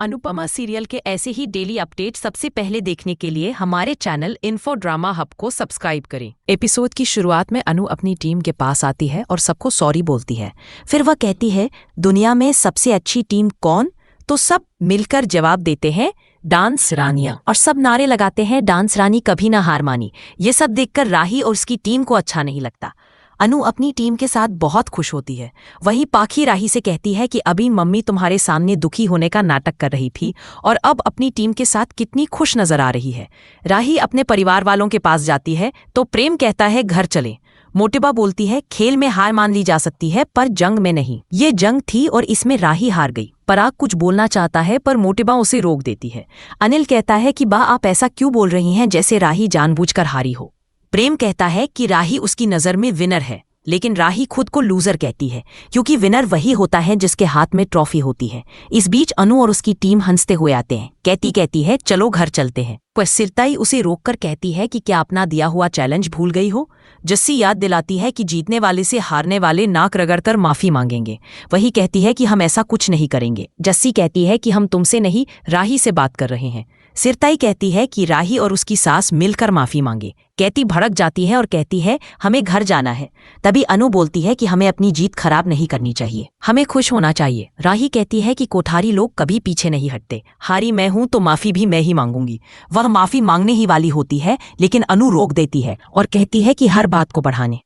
Anupama serial के ऐसे ही daily update सबसे पहले देखने के लिए हमारे चैनल इन्फो ड्रामा हब को सब्सक्राइब करें। एपिसोड की शुरुआत में अनु अपनी टीम के पास आती है और सबको सॉरी बोलती है। फिर वह कहती है, दुनिया में सबसे अच्छी टीम कौन? तो सब मिलकर जवाब देते हैं, डांस रानियां। और सब नारे लगाते हैं, डांस रानी कभी ना हार मानी। ये सब देखकर राही और उसकी टीम को अच्छा नहीं लगता। अनु अपनी टीम के साथ बहुत खुश होती है। वहीं पाखी राही से कहती है कि अभी मम्मी तुम्हारे सामने दुखी होने का नाटक कर रही थी और अब अपनी टीम के साथ कितनी खुश नजर आ रही है। राही अपने परिवार वालों के पास जाती है तो प्रेम कहता है, घर चले। मोटिबा बोलती है, खेल में हार मान ली जा सकती है पर जंग में नहीं। ये जंग थी और इसमें राही हार गई। पराग कुछ बोलना चाहता है पर मोटिबा उसे रोक देती है। अनिल कहता है कि बा आप ऐसा क्यों बोल रही हैं जैसे राही जानबूझकर हारी हो। प्रेम कहता है कि राही उसकी नज़र में विनर है, लेकिन राही खुद को लूजर कहती है क्योंकि विनर वही होता है जिसके हाथ में ट्रॉफी होती है। इस बीच अनु और उसकी टीम हंसते हुए आते हैं। कहती है, चलो घर चलते हैं। पर सिरताई उसे रोककर कहती है कि क्या अपना दिया हुआ चैलेंज भूल गई हो। जस्सी याद दिलाती है कि जीतने वाले से हारने वाले नाक रगड़कर माफी मांगेंगे। वही कहती है कि हम ऐसा कुछ नहीं करेंगे। जस्सी कहती है कि हम तुमसे नहीं, राही से बात कर रहे हैं। सिरताई कहती है कि राही और उसकी सास मिलकर माफी मांगे। कहती भड़क जाती है और कहती है, हमें घर जाना है। तभी अनु बोलती है कि हमें अपनी जीत खराब नहीं करनी चाहिए, हमें खुश होना चाहिए। राही कहती है कि कोठारी लोग कभी पीछे नहीं हटते, हारी मैं हूं तो माफी भी मैं ही मांगूंगी। वह माफी मांगने ही वाली होती है लेकिन अनु रोक देती है और कहती है कि हर बात को बढ़ाने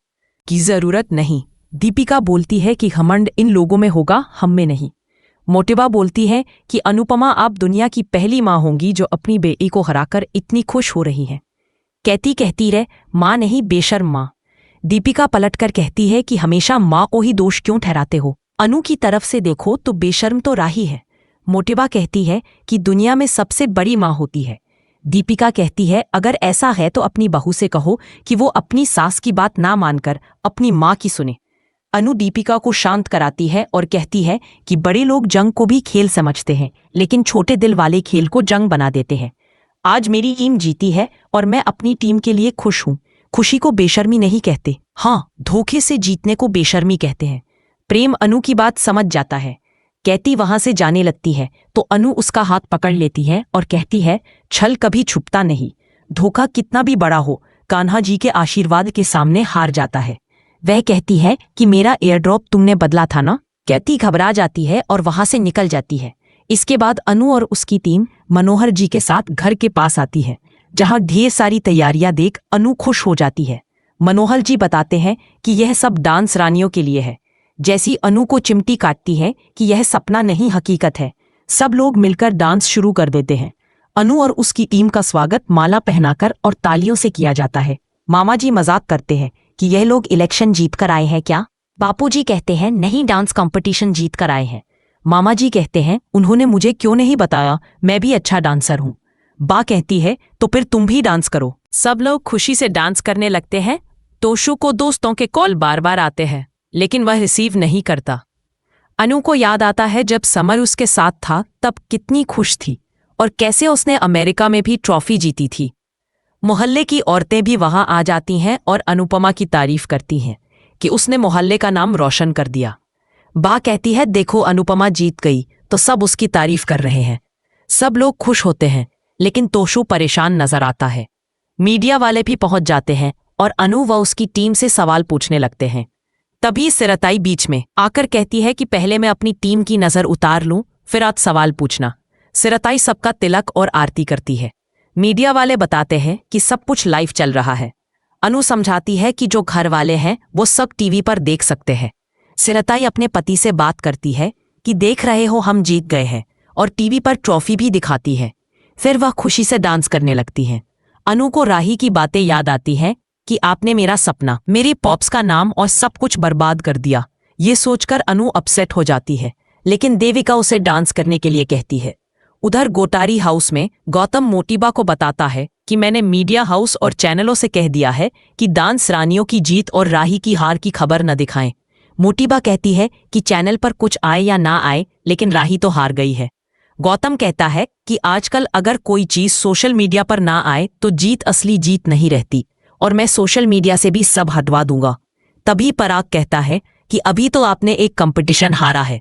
की जरूरत नहीं। दीपिका बोलती है कि घमंड इन लोगों में होगा, हम में नहीं। मोटिबा बोलती है कि अनुपमा आप दुनिया की पहली माँ होंगी जो अपनी बेटी को हराकर इतनी खुश हो रही हैं। कहती रहे, माँ नहीं बेशर्म माँ। दीपिका पलटकर कहती है कि हमेशा माँ को ही दोष क्यों ठहराते हो, अनु की तरफ से देखो तो बेशर्म तो राही है। मोटिबा कहती है कि दुनिया में सबसे बड़ी माँ होती है। दीपिका कहती है, अगर ऐसा है तो अपनी बहू से कहो कि वो अपनी सास की बात ना मानकर अपनी माँ की सुने। अनु दीपिका को शांत कराती है और कहती है कि बड़े लोग जंग को भी खेल समझते हैं लेकिन छोटे दिल वाले खेल को जंग बना देते हैं। आज मेरी टीम जीती है और मैं अपनी टीम के लिए खुश हूं। खुशी को बेशर्मी नहीं कहते, हाँ, धोखे से जीतने को बेशर्मी कहते हैं। प्रेम अनु की बात समझ जाता है। कहती वहां से जाने लगती है तो अनु उसका हाथ पकड़ लेती है और कहती है, छल कभी छुपता नहीं, धोखा कितना भी बड़ा हो कान्हा जी के आशीर्वाद के सामने हार जाता है। वह कहती है कि मेरा एयरड्रॉप तुमने बदला था ना। कहती घबरा जाती है और वहां से निकल जाती है। इसके बाद अनु और उसकी टीम मनोहर जी के साथ घर के पास आती है जहां ढेर सारी तैयारियां देख अनु खुश हो जाती है। मनोहर जी बताते हैं कि यह सब डांस रानियों के लिए है। जैसी अनु को चिमटी काटती है कि यह सपना नहीं हकीकत है, सब लोग मिलकर डांस शुरू कर देते हैं। अनु और उसकी टीम का स्वागत माला पहनाकर और तालियों से किया जाता है। मामा जी मजाक करते हैं कि यह लोग इलेक्शन जीत कर आए हैं क्या। बापूजी कहते हैं, नहीं, डांस कंपटीशन जीत कर आए हैं। मामा जी कहते हैं, उन्होंने मुझे क्यों नहीं बताया, मैं भी अच्छा डांसर हूँ। बा कहती है, तो फिर तुम भी डांस करो। सब लोग खुशी से डांस करने लगते हैं। तोशु को दोस्तों के कॉल बार बार आते हैं लेकिन वह रिसीव नहीं करता। अनु को याद आता है जब समर उसके साथ था तब कितनी खुश थी और कैसे उसने अमेरिका में भी ट्रॉफी जीती थी। मोहल्ले की औरतें भी वहां आ जाती हैं और अनुपमा की तारीफ करती हैं कि उसने मोहल्ले का नाम रोशन कर दिया। बा कहती है, देखो अनुपमा जीत गई, तो सब उसकी तारीफ कर रहे हैं। सब लोग खुश होते हैं लेकिन तोशु परेशान नजर आता है। मीडिया वाले भी पहुंच जाते हैं और अनु व उसकी टीम से सवाल पूछने लगते हैं। तभी सिरताई बीच में आकर कहती है कि पहले मैं अपनी टीम की नजर उतार लूं, फिर आज सवाल पूछना। सिरताई सबका तिलक और आरती करती है। मीडिया वाले बताते हैं कि सब कुछ लाइव चल रहा है। अनु समझाती है कि जो घर वाले हैं वो सब टीवी पर देख सकते हैं। सिरताई अपने पति से बात करती है कि देख रहे हो, हम जीत गए हैं, और टीवी पर ट्रॉफी भी दिखाती है। फिर वह खुशी से डांस करने लगती है। अनु को राही की बातें याद आती हैं कि आपने मेरा सपना, मेरे पॉप्स का नाम और सब कुछ बर्बाद कर दिया। ये सोचकर अनु अपसेट हो जाती है लेकिन देविका उसे डांस करने के लिए कहती है। उधर गोटारी हाउस में गौतम मोटिबा को बताता है कि मैंने मीडिया हाउस और चैनलों से कह दिया है कि डांस रानियों की जीत और राही की हार की खबर न दिखाएं। मोटिबा कहती है कि चैनल पर कुछ आए या ना आए लेकिन राही तो हार गई है। गौतम कहता है कि आजकल अगर कोई चीज सोशल मीडिया पर ना आए तो जीत असली जीत नहीं रहती और मैं सोशल मीडिया से भी सब हटवा दूंगा। तभी पराग कहता है कि अभी तो आपने एक कंपटीशन हारा है,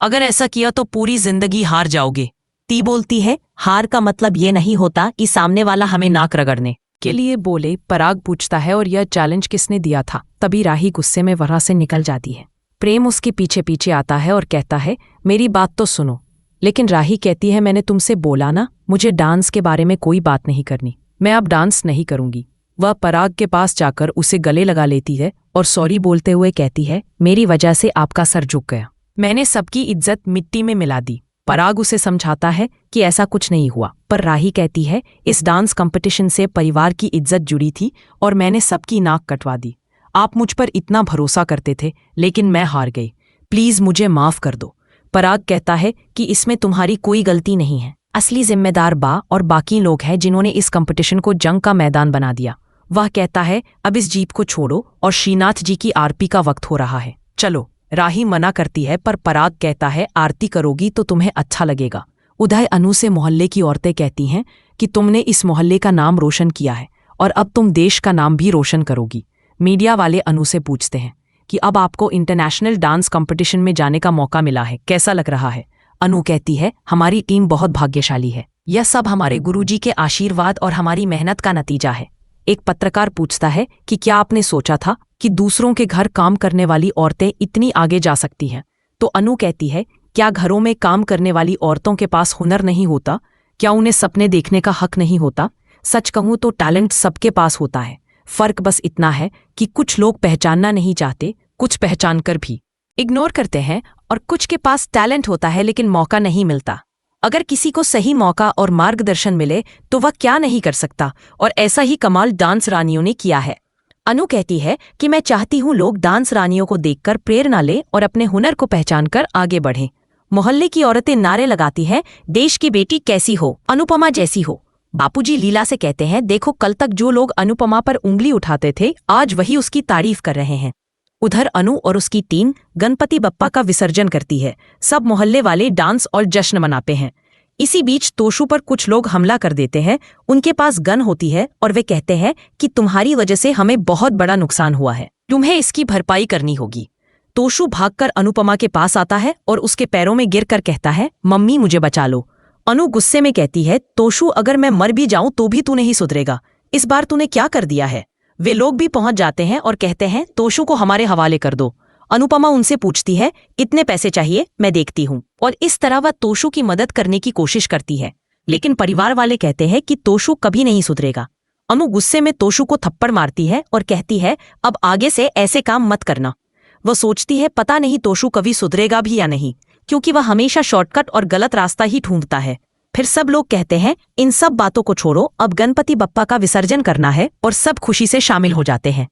अगर ऐसा किया तो पूरी जिंदगी हार जाओगे। ती बोलती है, हार का मतलब ये नहीं होता कि सामने वाला हमें नाक रगड़ने के लिए बोले। पराग पूछता है, और यह चैलेंज किसने दिया था? तभी राही गुस्से में वहां से निकल जाती है। प्रेम उसके पीछे पीछे आता है और कहता है, मेरी बात तो सुनो। लेकिन राही कहती है, मैंने तुमसे बोला ना, मुझे डांस के बारे में कोई बात नहीं करनी, मैं अब डांस नहीं करूंगी। वह पराग के पास जाकर उसे गले लगा लेती है और सॉरी बोलते हुए कहती है, मेरी वजह से आपका सर झुक गया, मैंने सबकी इज्जत मिट्टी में मिला दी। पराग उसे समझाता है कि ऐसा कुछ नहीं हुआ, पर राही कहती है, इस डांस कंपटीशन से परिवार की इज्जत जुड़ी थी और मैंने सबकी नाक कटवा दी। आप मुझ पर इतना भरोसा करते थे, लेकिन मैं हार गई, प्लीज मुझे माफ कर दो। पराग कहता है कि इसमें तुम्हारी कोई गलती नहीं है, असली जिम्मेदार बा और बाकी लोग हैं जिन्होंने इस कंपटीशन को जंग का मैदान बना दिया। वह कहता है, अब इस जीप को छोड़ो और श्रीनाथ जी की आरती का वक्त हो रहा है, चलो। राही मना करती है, पर पराग कहता है, आरती करोगी तो तुम्हें अच्छा लगेगा। उधर अनु से मोहल्ले की औरतें कहती हैं कि तुमने इस मोहल्ले का नाम रोशन किया है और अब तुम देश का नाम भी रोशन करोगी। मीडिया वाले अनु से पूछते हैं कि अब आपको इंटरनेशनल डांस कंपटीशन में जाने का मौका मिला है, कैसा लग रहा है? अनु कहती है, हमारी टीम बहुत भाग्यशाली है, यह सब हमारे गुरुजी के आशीर्वाद और हमारी मेहनत का नतीजा है। एक पत्रकार पूछता है कि क्या आपने सोचा था कि दूसरों के घर काम करने वाली औरतें इतनी आगे जा सकती हैं? तो अनु कहती है, क्या घरों में काम करने वाली औरतों के पास हुनर नहीं होता? क्या उन्हें सपने देखने का हक नहीं होता? सच कहूं तो टैलेंट सबके पास होता है, फर्क बस इतना है कि कुछ लोग पहचानना नहीं चाहते, कुछ पहचान कर भी इग्नोर करते हैं, और कुछ के पास टैलेंट होता है लेकिन मौका नहीं मिलता। अगर किसी को सही मौका और मार्गदर्शन मिले तो वह क्या नहीं कर सकता, और ऐसा ही कमाल डांस रानियों ने किया है। अनु कहती है कि मैं चाहती हूँ लोग डांस रानियों को देखकर प्रेरणा लें और अपने हुनर को पहचानकर आगे बढ़ें। मोहल्ले की औरतें नारे लगाती हैं, देश की बेटी कैसी हो, अनुपमा जैसी हो। बापूजी लीला से कहते हैं, देखो कल तक जो लोग अनुपमा पर उंगली उठाते थे, आज वही उसकी तारीफ कर रहे हैं। उधर अनु और उसकी टीम गणपति बप्पा का विसर्जन करती है। सब मोहल्ले वाले डांस और जश्न मनाते हैं। इसी बीच तोशु पर कुछ लोग हमला कर देते हैं। उनके पास गन होती है और वे कहते हैं कि तुम्हारी वजह से हमें बहुत बड़ा नुकसान हुआ है, तुम्हें इसकी भरपाई करनी होगी। तोशु भागकर अनुपमा के पास आता है और उसके पैरों में गिरकर कहता है, मम्मी मुझे बचा लो। अनु गुस्से में कहती है, तोशु अगर मैं मर भी जाऊं तो भी तू नहीं सुधरेगा, इस बार तूने क्या कर दिया है? वे लोग भी पहुंच जाते हैं और कहते हैं, तोशु को हमारे हवाले कर दो। अनुपमा उनसे पूछती है, कितने पैसे चाहिए, मैं देखती हूँ। और इस तरह वह तोशु की मदद करने की कोशिश करती है, लेकिन परिवार वाले कहते हैं कि तोशु कभी नहीं सुधरेगा। अनु गुस्से में तोशु को थप्पड़ मारती है और कहती है, अब आगे से ऐसे काम मत करना। वह सोचती है, पता नहीं तोशु कभी सुधरेगा भी या नहीं, क्योंकि वह हमेशा शॉर्टकट और गलत रास्ता ही ढूंढता है। फिर सब लोग कहते हैं, इन सब बातों को छोड़ो, अब गणपति बप्पा का विसर्जन करना है, और सब खुशी से शामिल हो जाते हैं।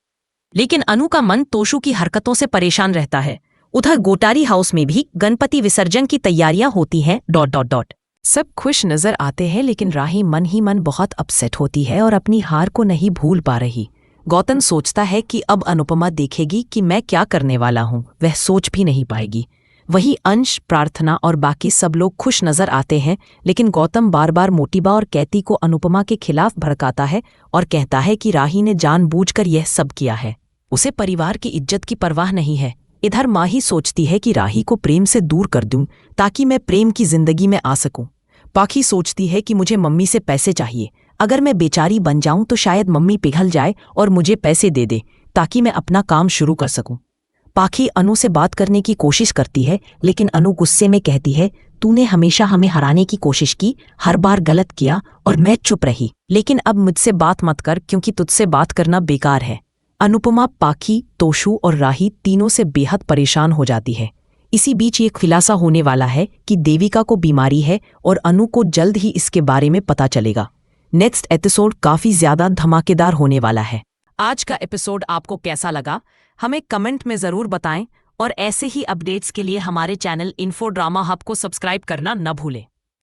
लेकिन अनु का मन तोशु की हरकतों से परेशान रहता है। उधर गोटारी हाउस में भी गणपति विसर्जन की तैयारियां होती हैं। ... सब खुश नजर आते हैं, लेकिन राही मन ही मन बहुत अपसेट होती है और अपनी हार को नहीं भूल पा रही। गौतम सोचता है कि अब अनुपमा देखेगी कि मैं क्या करने वाला हूँ, वह सोच भी नहीं पाएगी। वही अंश, प्रार्थना और बाकी सब लोग खुश नजर आते हैं, लेकिन गौतम बार बार मोटिबा और कैती को अनुपमा के खिलाफ भड़काता है और कहता है कि राही ने जानबूझकर यह सब किया है, उसे परिवार की इज्जत की परवाह नहीं है। इधर माँ ही सोचती है कि राही को प्रेम से दूर कर दूं ताकि मैं प्रेम की जिंदगी में आ सकूं। पाखी सोचती है कि मुझे मम्मी से पैसे चाहिए, अगर मैं बेचारी बन जाऊं तो शायद मम्मी पिघल जाए और मुझे पैसे दे दे ताकि मैं अपना काम शुरू कर सकूं। पाखी अनु से बात करने की कोशिश करती है, लेकिन अनु गुस्से में कहती है, तूने हमेशा हमें हराने की कोशिश की, हर बार गलत किया और मैं चुप रही, लेकिन अब मुझसे बात मत कर क्योंकि तुझसे बात करना बेकार है। अनुपमा, पाखी, तोशु और राही तीनों से बेहद परेशान हो जाती है। इसी बीच ये खुलासा होने वाला है कि देविका को बीमारी है और अनु को जल्द ही इसके बारे में पता चलेगा। नेक्स्ट एपिसोड काफी ज्यादा धमाकेदार होने वाला है। आज का एपिसोड आपको कैसा लगा हमें कमेंट में जरूर बताएं, और ऐसे ही अपडेट्स के लिए हमारे चैनल इन्फो ड्रामा हब को सब्सक्राइब करना न भूलें।